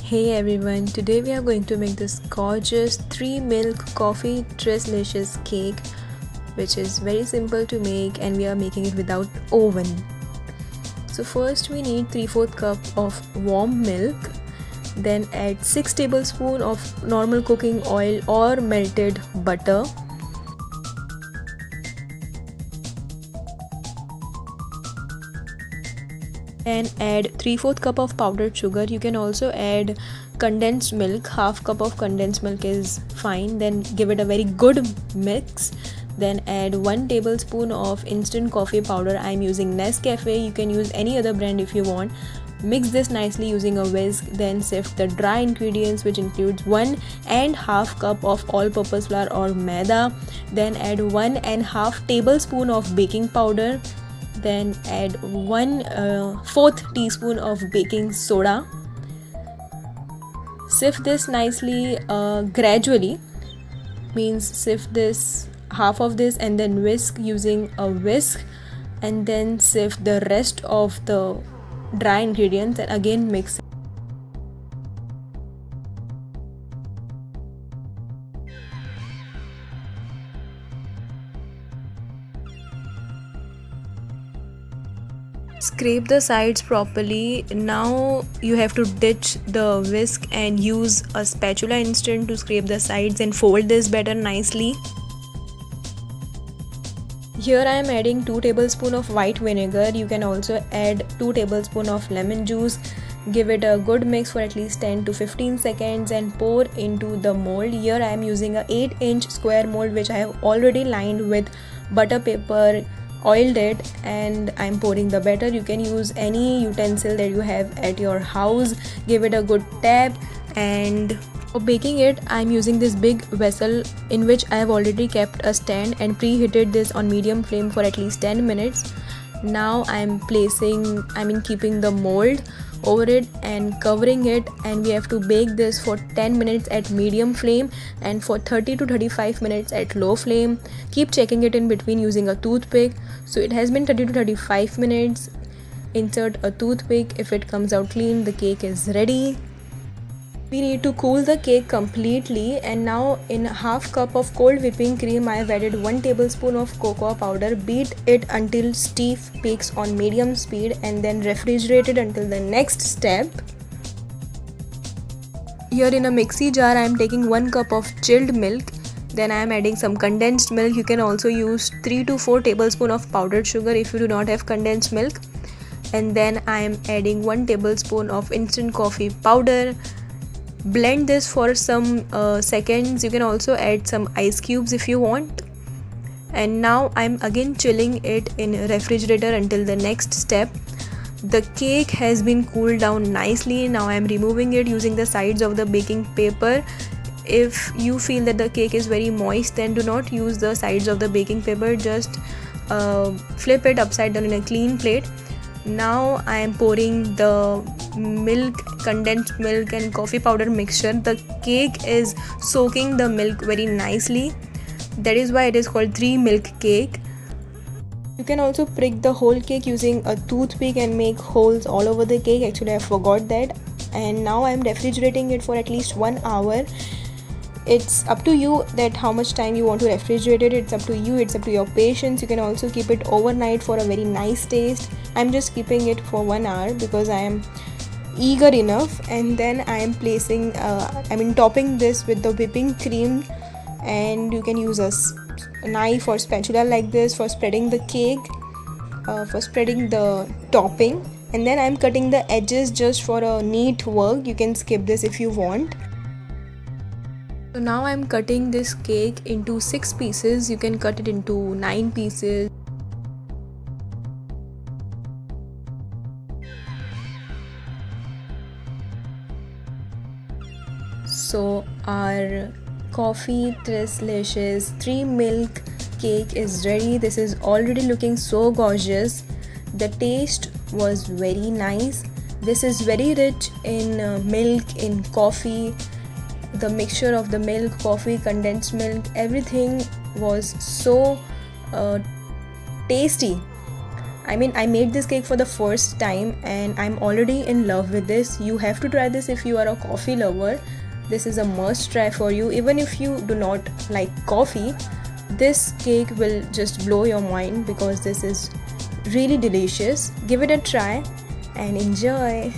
Hey everyone, today we are going to make this gorgeous 3 milk coffee Tresslicious cake, which is very simple to make, and we are making it without oven. So first we need 3/4 cup of warm milk, then add 6 tablespoons of normal cooking oil or melted butter. And add 3/4 cup of powdered sugar. You can also add condensed milk. Half cup of condensed milk is fine. Then give it a very good mix. Then add 1 tablespoon of instant coffee powder. I'm using Nescafe. You can use any other brand if you want. Mix this nicely using a whisk. Then sift the dry ingredients, which includes 1.5 cup of all-purpose flour or maida. Then add 1.5 tablespoon of baking powder. Then add 1/4 teaspoon of baking soda. Sift this nicely gradually, means sift this half of this and then whisk using a whisk, and then sift the rest of the dry ingredients and again mix. Scrape the sides properly. Now you have to ditch the whisk and use a spatula instead to scrape the sides and fold this batter nicely. Here I am adding 2 tablespoons of white vinegar. You can also add 2 tablespoons of lemon juice. Give it a good mix for at least 10 to 15 seconds and pour into the mold. Here I am using a 8-inch square mold which I have already lined with butter paper, oiled it, and I'm pouring the batter. You can use any utensil that you have at your house. Give it a good tap, and for baking it I'm using this big vessel in which I have already kept a stand and preheated this on medium flame for at least 10 minutes. Now I'm keeping the mold over it and covering it, and we have to bake this for 10 minutes at medium flame and for 30 to 35 minutes at low flame. Keep checking it in between using a toothpick. So it has been 30 to 35 minutes. Insert a toothpick. If it comes out clean, the cake is ready. We need to cool the cake completely, and now in half cup of cold whipping cream I have added 1 tablespoon of cocoa powder. Beat it until stiff peaks on medium speed and then refrigerate it until the next step. Here in a mixie jar I am taking 1 cup of chilled milk. Then I am adding some condensed milk. You can also use 3 to 4 tablespoons of powdered sugar if you do not have condensed milk. And then I am adding 1 tablespoon of instant coffee powder. Blend this for some seconds. You can also add some ice cubes if you want. And now I'm again chilling it in refrigerator until the next step. The cake has been cooled down nicely. Now I'm removing it using the sides of the baking paper. If you feel that the cake is very moist, then do not use the sides of the baking paper. Just flip it upside down in a clean plate. Now I am pouring the condensed milk and coffee powder mixture. The cake is soaking the milk very nicely. That is why it is called 3 milk cake. You can also prick the whole cake using a toothpick and make holes all over the cake. Actually I forgot that. And now I am refrigerating it for at least 1 hour. It's up to you that how much time you want to refrigerate it. It's up to you, it's up to your patience. You can also keep it overnight for a very nice taste. I'm just keeping it for 1 hour because I am eager enough. And then I am topping this with the whipping cream, and you can use a knife or spatula like this for spreading the cake, for spreading the topping. And then I'm cutting the edges just for a neat work. You can skip this if you want. So now I'm cutting this cake into 6 pieces. You can cut it into 9 pieces. So our coffee Tresslicious 3 milk cake is ready. This is already looking so gorgeous. The taste was very nice. This is very rich in milk, in coffee. The mixture of the milk, coffee, condensed milk, everything was so tasty. I mean, I made this cake for the first time and I'm already in love with this. You have to try this if you are a coffee lover. This is a must try for you. Even if you do not like coffee, this cake will just blow your mind because this is really delicious. Give it a try and enjoy.